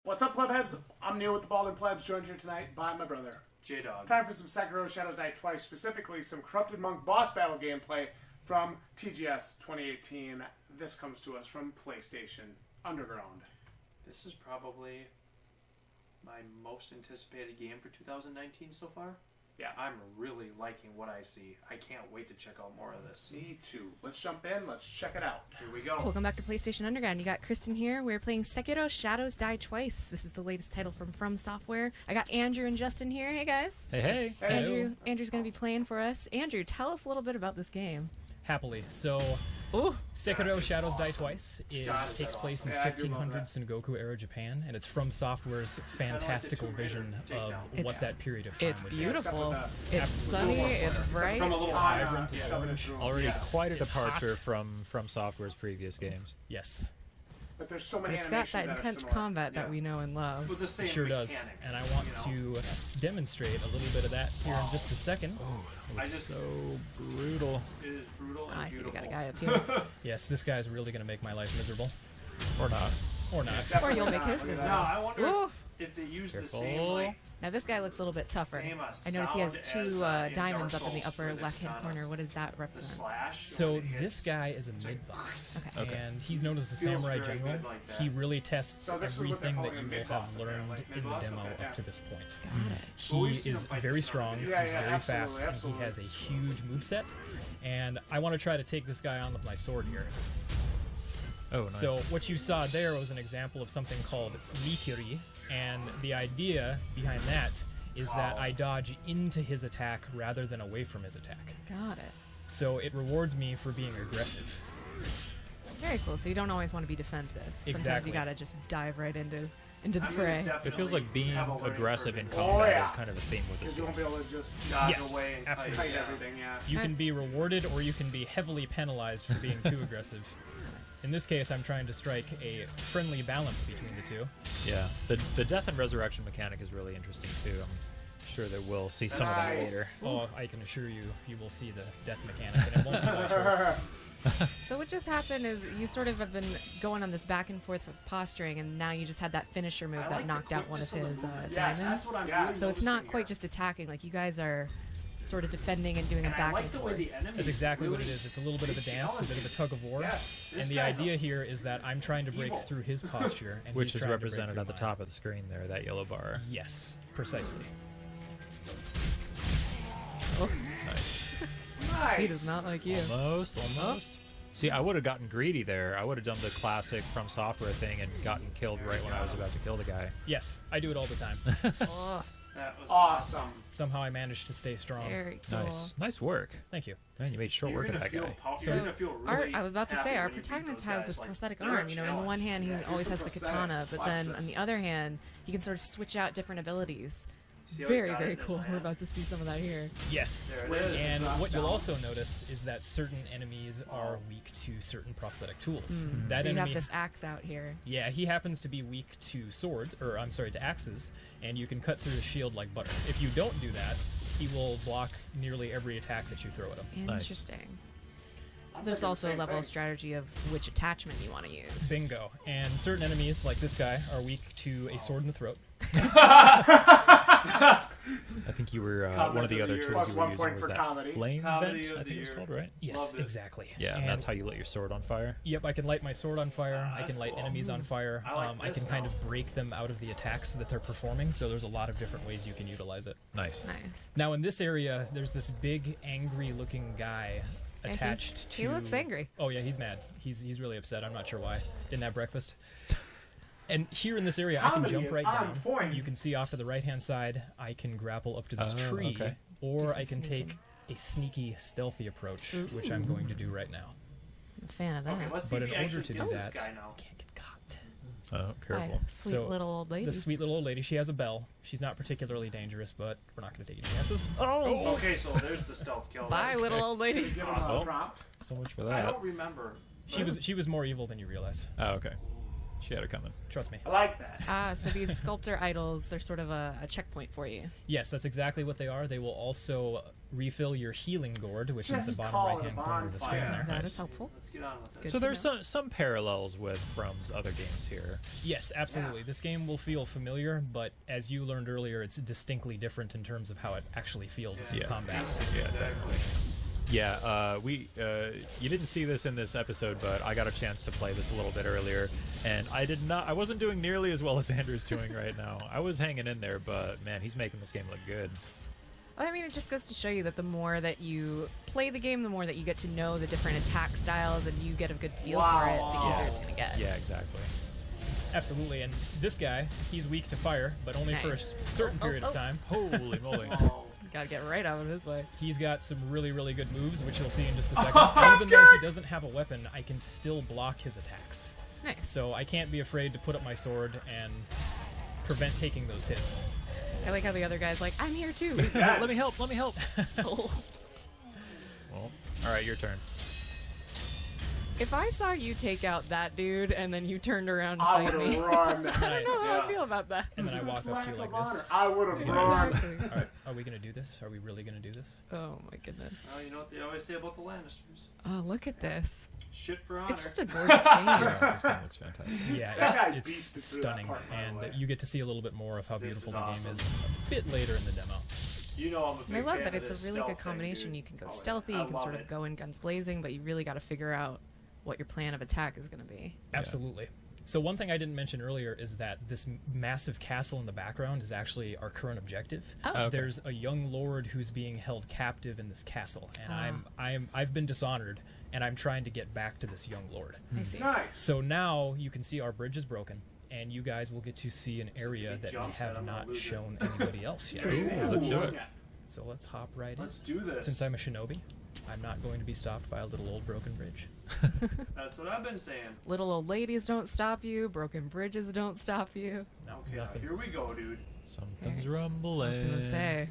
What's up, Plebheads? I'm Neil with the Balding Plebs, joined here tonight by my brother, Jdog. Time for some Sekiro Shadows Die Twice, specifically some Corrupted Monk boss battle gameplay from TGS 2018. This comes to us from PlayStation Underground. This is probably my most anticipated game for 2019 so far. Yeah. I'm really liking what I see. I can't wait to check out more of this. Me too. Let's jump in. Let's check it out. Here we go. Welcome back to PlayStation Underground. You got Kristen here. We're playing Sekiro Shadows Die Twice. This is the latest title from Software. I got Andrew and Justin here. Hey, guys. Hey. Andrew's going to be playing for us. Andrew, tell us a little bit about this game. Happily. So, Sekiro Shadows Die Twice. It takes place in 1500 Sengoku era Japan, and it's from Software's fantastical vision of what that period of time It's would beautiful. be. It's sunny. It's bright. From a little Vibrant, higher. it's orange. Already quite a It's departure hot. from Software's previous games. Yes, But there's so But many it's got that animations that are intense similar. combat that we know and love. With the same it sure does. mechanic, And I want you know? to demonstrate a little bit of that here in just a second. I just, So brutal. it is brutal and I see we beautiful. got a guy up here. Yes, this guy's really going to make my life miserable. Or not. Or not. Or you'll make his Look at miserable. No, I wonder Ooh. if they use the Careful. same, like, Now this guy looks a little bit tougher. Same, I notice he has sound two as, in diamonds Dark up in the Souls, upper where the left-hand katanas- corner. What does that the represent? slash. So when it this hits. guy is a mid-boss, Okay. and he's known as a Feels samurai very general. good like that. He really tests So this is what they're everything that calling a you will mid-boss, have learned apparently. in the Mid-boss, demo okay, up to this point. Got it. Well, He we've seen is him fight very this on strong, video. Yeah, he's yeah, very absolutely, fast, and absolutely. he has a huge moveset. And I want to try to take this guy on with my sword here. Oh, nice. So what you saw there was an example of something called Nikiri, and the idea behind that is that I dodge into his attack rather than away from his attack. Got it. So it rewards me for being aggressive. Very cool. So you don't always want to be defensive. Sometimes Exactly. you gotta just dive right into the I'm gonna fray. It feels like being have a learning aggressive curve in this. combat yeah. is kind of a theme with this Because you game. won't be able to just Dodge Yes, away and absolutely. fight yeah. everything, yeah. You can be rewarded or you can be heavily penalized for being too aggressive. In this case, I'm trying to strike a friendly balance between the two. Yeah. The death and resurrection mechanic is really interesting too. I'm sure that we'll see some of that Nice. later. Oh, I can assure you, you will see the death mechanic, and it won't be my choice. So what just happened is you sort of have been going on this back and forth with posturing, and now you just had that finisher move I that like the knocked out one of quickness his the movement. Yes, diamonds. That's what I'm Yeah. really So it's not noticing quite here. just attacking. Like you guys are sort of defending and doing a And I back like and the forth. way the enemies That's exactly what it really is. It's a little bit of a dance, a bit of a tug of war. Yes, this And the guy's a idea here is that I'm trying to break evil. through his posture, and Which he's is trying to break represented through at the mine. top of the screen there, that yellow bar. Yes, precisely. Nice. Nice. He does not like you. Almost. See, I would have gotten greedy there. I would have done the classic From Software thing and gotten killed right when I was about to kill the guy. Yes, I do it all the time. Oh, That was Awesome. Somehow I managed to stay strong. very cool. Nice work. Thank you. Man, you made short You're work of gonna that feel guy. So you're gonna feel Our, really I was about to happy say, our when you beat protagonist those has guys. this Like, prosthetic they're a arm. You know, in the one hand, he Yeah, always some has the prosthetics, katana, but then watch on this. the other hand, he can sort of switch out different abilities. See how he's Very, got it very in his cool. hand? We're about to see some of that here. Yes. There it is. And Drops what you'll down. also notice is that certain enemies are weak to certain prosthetic tools. That So you enemy, have this axe out here. yeah, he happens to be weak to swords, or I'm sorry, to axes, and you can cut through the shield like butter. If you don't do that, he will block nearly every attack that you throw at him. Nice. Interesting. So I'm there's thinking the also a same level of thing. strategy of which attachment you want to use. Bingo. And certain enemies, like this guy, are weak to a sword in the throat. I think you were Comment one of the of the other year. tools Plus you were 1 using point was for that comedy. flame Comedy vent. of I the think it's year. called, right? Yes, Loved it. exactly. Yeah, and that's how you lit your sword on fire. Yep, I can light my sword on fire. I that's can light cool. enemies on fire. I like I this can kind now. of break them out of the attacks that they're performing. So there's a lot of different ways you can utilize it. Nice. Nice. Now in this area, there's this big, angry-looking guy Yeah, attached to. he looks angry. Oh yeah, he's mad. He's really upset. I'm not sure why. Didn't have breakfast. And here in this area, I can Comedy jump is right on down. point. You can see off to the right-hand side, I can grapple up to this Oh, tree, okay. or Do I some can sneaking. take a sneaky, stealthy approach, which I'm going to do right now. I'm a fan of that. Okay, let's see But if in he order actually to do gets this that, guy now. can't get caught. Oh, careful. Hi, sweet So, little old lady. The sweet little old lady, she has a bell. She's not particularly dangerous, but we're not going to take any chances. Oh! Okay, so there's the stealth kill. Bye, That's- little old lady. Give him Awesome. a prompt. So much for I that. don't remember. She was more evil than you realize. Oh, okay. She had it coming. Trust me. I like that. Ah, so these sculptor idols, they're sort of a checkpoint for you. Yes, that's exactly what they are. They will also refill your healing gourd, which is Just the bottom call it right-hand a corner of the screen bonfire. there. That Nice. is helpful. Let's get on with it. Good So to there's know. some parallels with From's other games here. Yes, absolutely. Yeah. This game will feel familiar, but as you learned earlier, it's distinctly different in terms of how it actually feels in Yeah. combat. Yeah, definitely. Yeah, you didn't see this in this episode, but I got a chance to play this a little bit earlier, and I wasn't doing nearly as well as Andrew's doing right now. I was hanging in there, but man, he's making this game look good. Well, I mean, it just goes to show you that the more that you play the game, the more that you get to know the different attack styles, and you get a good feel for it, the easier it's going to get. Yeah, exactly. Absolutely, and this guy, he's weak to fire, but only for a certain period of time. Holy moly. Oh, Gotta get right out of his way. He's got some really, really good moves, which you'll see in just a second. Even though he doesn't have a weapon, I can still block his attacks. Nice. So I can't be afraid to put up my sword and prevent taking those hits. I like how the other guy's like, I'm here too. Let me help, let me help. Oh. Well, all right, your turn. If I saw you take out that dude and then you turned around to I fight would me, have run. I don't know how Yeah. I feel about that. And then I walk up Lack to you of like this. honor. I would have Nice. run. All right, are we gonna do this? Are we really gonna do this? Oh my goodness. well, you know what they always say about the Lannisters? Oh, look at this. Shit for honor. It's just a gorgeous game. Yeah, this game looks fantastic. Yeah, That guy it's beasted through that stunning, part, by the and way. you get to see a little bit more of how This beautiful is the awesome. game is a bit later in the demo. You know I'm a big And I love fan that of it's this a really stealth good thing, combination. dude. You can go Oh, yeah. stealthy, I you can love sort of it. go in guns blazing, but you really got to figure out what your plan of attack is going to be. Absolutely. So one thing I didn't mention earlier is that this massive castle in the background is actually our current objective. Oh. Okay. There's a young lord who's being held captive in this castle, and Ah. I've been dishonored, and I'm trying to get back to this young lord. I see. Nice. So now you can see our bridge is broken, and you guys will get to see an area he that we jumps, then have I'm gonna not lose it. shown anybody else yet. Ooh, let's do it. So let's hop right in. Let's do this. Since I'm a shinobi, I'm not going to be stopped by a little old broken bridge. That's what I've been saying. Little old ladies don't stop you. Broken bridges don't stop you. No, Okay, nothing. here we go, dude. Something's I rumbling. was going to say,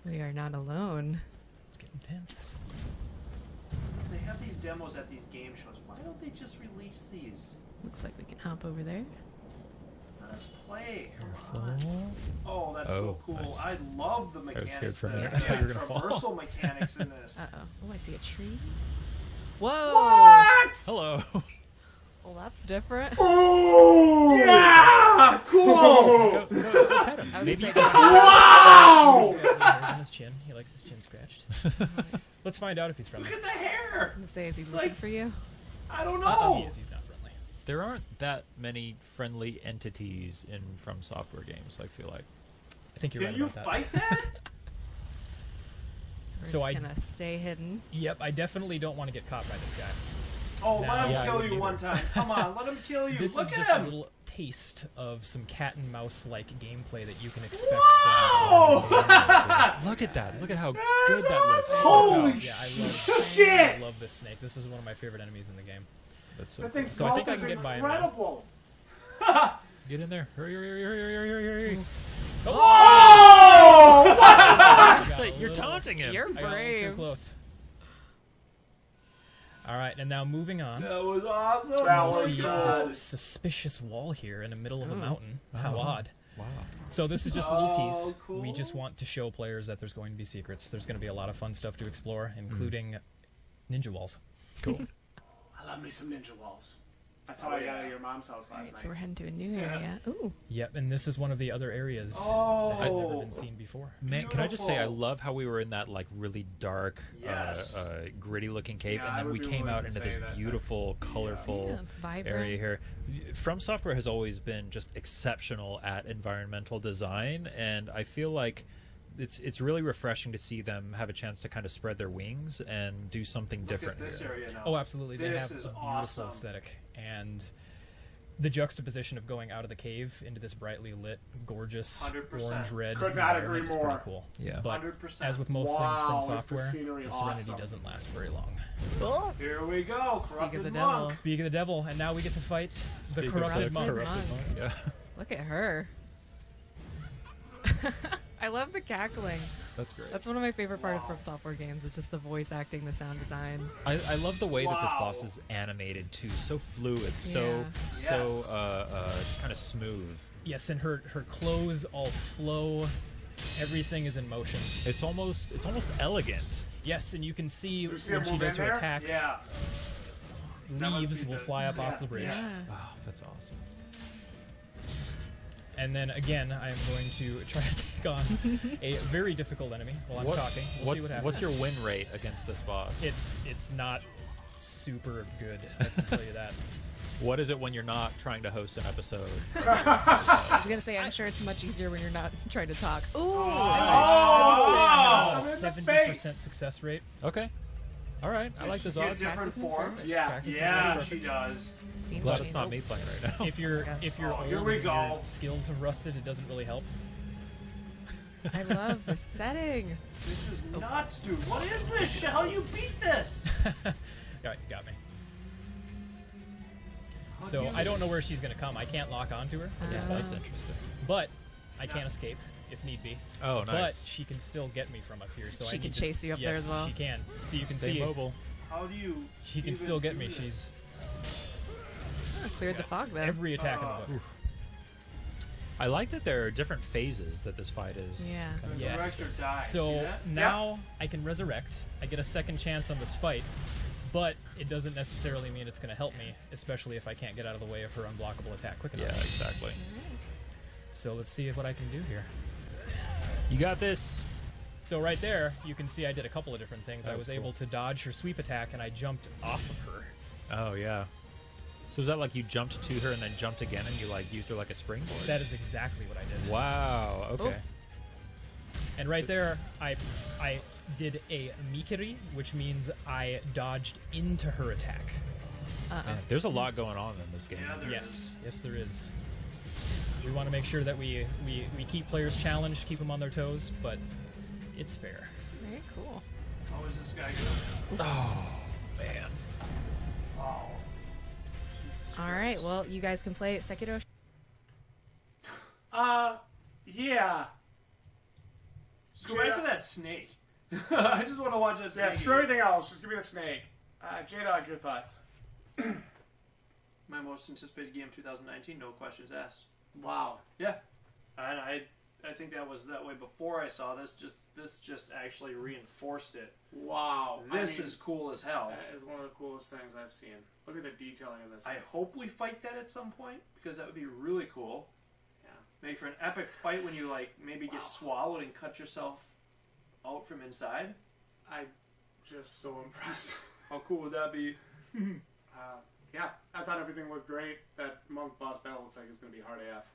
we are not alone. It's getting tense. They have these demos at these game shows. Why don't they just release these? Looks like we can hop over there. Let us play. Come on. Careful. Oh, that's Oh, so cool. nice. I love the was mechanics. scared for a the minute. I thought you were gonna fall. traversal mechanics in this. Uh-oh. Oh, I see a tree. Whoa! What? Hello. Well, that's different. Ooh! Yeah! Cool! Go pet him. I was Maybe gonna you say, can- Wow! He's got hairs on his chin. He likes his chin scratched. Let's find out if he's friendly. Look at the hair! I'm gonna say, is he It's looking like- for you? I don't He know. is. He's not friendly. There aren't that many friendly entities in From Software games, I feel like. I think you're Can right you about that. fight that? So So we're I- just gonna stay hidden. Yep, I definitely don't want to get caught by this guy. Oh, No. let him Yeah, I kill wouldn't you one either. time. Come on, let him kill you. This Look is at just him. a little taste of some cat and mouse like gameplay that you can expect. Whoa! From Look at that. Look at how good that looks. Holy yeah, I shit! love this snake. This is one of my favorite enemies in the game. That's so That cool. thing's So I think I is can get by him now. incredible. Get in there. Hurry, hurry, hurry, hurry, hurry, hurry. Oh! I got a You're little- taunting him. You're I got a little too brave. close. All right, and now moving on. That was awesome. That Oh was my See God. this suspicious wall here in the middle of a Oh. mountain. How Oh. odd. Wow. So this is just a little Oh, tease. cool. We just want to show players that there's going to be secrets. There's going to be a lot of fun stuff to explore, including ninja walls. Cool. I love me some ninja walls. That's how I got out of your mom's house last Alright, so we're night. heading to a new area. Ooh. Yep, and this is one of the other areas that has Oh. never been seen before. Man, can I just say I Beautiful. love how we were in that like really dark, Yes. gritty looking cave, Yeah, and I then would we be came willing out to into say this that. beautiful, colorful Yeah, it's vibrant. area here. From Software has always been just exceptional at environmental design, and I feel like it's really refreshing to see them have a chance to kind of spread their wings and do something Look different at this here. area now. Oh, absolutely. They This have is a beautiful awesome. aesthetic. And the juxtaposition of going out of the cave into this brightly lit, gorgeous 100%. orange-red Could not environment agree is more. pretty cool. Yeah. But 100%. as with most Wow, things from is the software, scenery the serenity awesome. doesn't last very long. Oh. Here we go. Speak of Corrupted the monk. devil. Speak of the devil, and now we get to fight the Speak of corrupted corrupted monk. monk. Yeah. Look at her. I love the cackling. That's great. That's one of my favorite parts of From Software games. It's just the voice acting, the sound design. I love the way that this boss is animated too. So fluid, so just kind of smooth. Yes, and her clothes all flow. Everything is in motion. It's almost elegant. Yes, and you can see You see when her she move does in her there? attacks, Yeah. That must leaves be will the- fly up yeah, off the bridge. Yeah. Oh, that's awesome. And then again, I am going to try to take on a very difficult enemy while I'm talking. We'll see what happens. What's your win rate against this boss? It's not super good, I can tell you that. What is it when you're not trying to host an episode? I was gonna say, I'm sure it's much easier when you're not trying to talk. Ooh! Oh! In the 70% face! success rate. Okay. All right. I like those Get odds. different Practice makes forms. perfect. Yeah. Practice makes Yeah, perfect. she does. Scenes Glad change. it's not me playing right now. If you're God. old here we and go. your skills have rusted, it doesn't really help. I love the setting. This is nuts, dude. What is this? How do you beat this? Got me. So I don't know where she's gonna come. I can't lock onto her at this Oh. point, That's interesting. but I can escape if need be. Oh, But nice. she can still get me from up here. So She I can need to chase you up there yes, as well. She can. So you can Stay see mobile. How do you? she can even still get do me. this? She's Cleared the fog there. every attack in the book. I like that there are different phases that this fight is. Yeah. kind of- There's Resurrect Yes. or die. So See that? now I can resurrect. I get a second chance on this fight, but it doesn't necessarily mean it's going to help me, especially if I can't get out of the way of her unblockable attack quick Yeah, enough. exactly. So let's see what I can do here. You got this. So right there, you can see I did a couple of different things. That I was was able to dodge her sweep attack, and I jumped off of her. Oh yeah. So is that like you jumped to her and then jumped again and you like used her like a springboard? That is exactly what I did. Wow. Okay. And right there, I did a mikiri, which means I dodged into her attack. Man, there's a lot going on in this game. Yeah, there Yes, yes, there is. We want to make sure that we keep players challenged, keep them on their toes, but it's fair. Very cool. How is this guy doing? Oh man. Oh. Jesus All right, Christ. well, you guys can play Sekiro. Yeah. Just go back to that snake. I just want to watch that snake. Yeah, screw everything else. Just give me the snake. Jdog, your thoughts? My most anticipated game 2019, no questions asked. Wow. Yeah, and I think that was that way before I saw this. This just actually reinforced it. Wow. This is cool as hell. That is one of the coolest things I've seen. Look at the detailing of this. I hope we fight that at some point because that would be really cool. Yeah. Maybe for an epic fight when you like maybe Wow. get swallowed and cut yourself out from inside. I'm just so impressed. How cool would that be? Yeah, I thought everything looked great. That monk boss battle looks like it's going to be hard AF.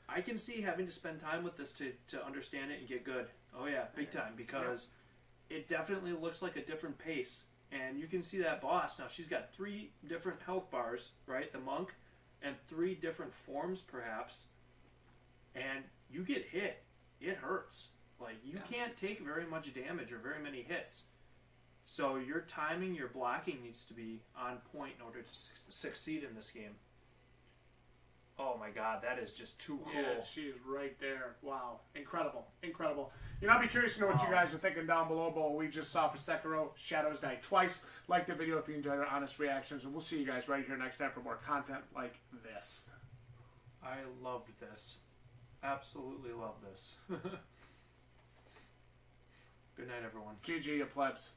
I can see having to spend time with this to understand it and get good. Oh yeah, big time, because it definitely looks like a different pace. And you can see that boss. Now she's got 3 different health bars, right? The monk, and 3 different forms perhaps. And you get hit. It hurts. Like you can't take very much damage or very many hits. So your timing, your blocking needs to be on point in order to succeed in this game. Oh my god, that is just too cool. Yeah, she's right there. Wow. Incredible. Incredible. You know, I'd be curious to know what you guys are thinking down below about what we just saw for Sekiro Shadows Die Twice. Like the video if you enjoyed our honest reactions, and we'll see you guys right here next time for more content like this. I loved this. Absolutely love this. Good night, everyone. GG, you plebs.